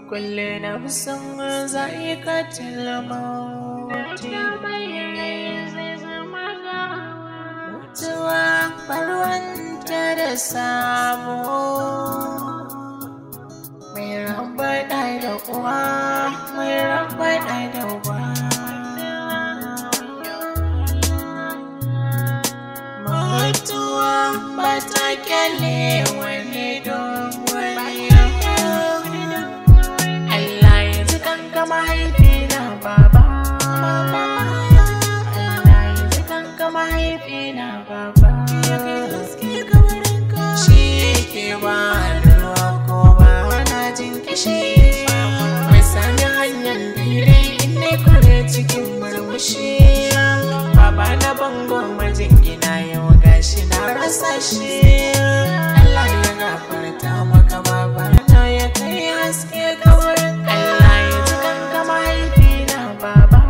كل نفس ذائقة الموت mutuwa farwanta da sabo mai rabada da uwa mai rabada da uwa mutuwa ba ta kyale wani wani Allah ya ji kanka mahaifina baba mahaifina baba shi ke ba ruwa ko ba na jin kishi mai sani hanyar dire inda kure cikin murmushi baba na bango majingina yau gashi na rasa shi Allah ya gafarta maka baba na ya kai haske kabarin Allah ya ji kanka mahaifina baba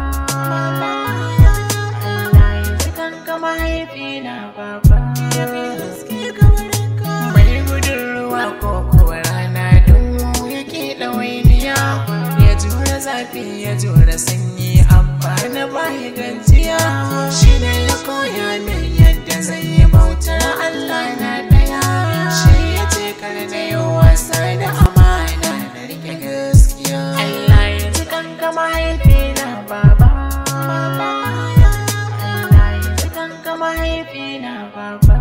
mahaifina baba mai gudun ruwa ko kuwa rana don yake ɗawainiya ya jura zafi ya jura sanyi amfani bayi gajiya shi ne ya koya min yadda zai yi bautar Allah na ɗaya shi ya ce kar na yi wasa da amana da rike gaskiya Allah ya ji kanka mahaifina baba mahaifina baba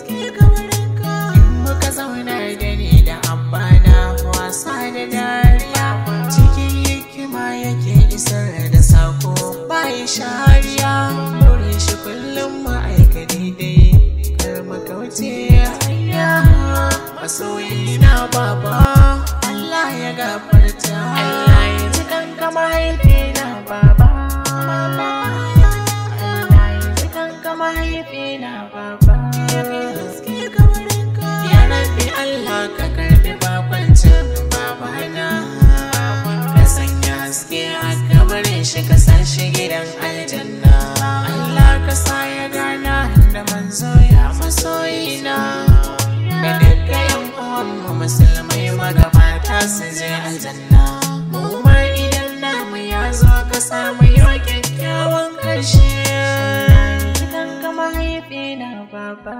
in muka zauna da ni da abana wasa da dariya cikin hikima yake isar da sako bai shariya dore shi kullum ma'aika daidai kar makauce hanya masoyina baba Allah ya gafarta Allah ya ji kanka mahaifina baba mahaifina baba ya rabbi Allah ka karbi bakwancin babana ka sanya haske a kabarin shi ka sa shi gidan aljanna Allah ka sa ya gana da manzo ya masoyina da dukkan yan uwanmu musulmai magabata su je aljanna mu ma idan namu ya zo ka samu yau kyakkyawan ƙarshe mahaifina baba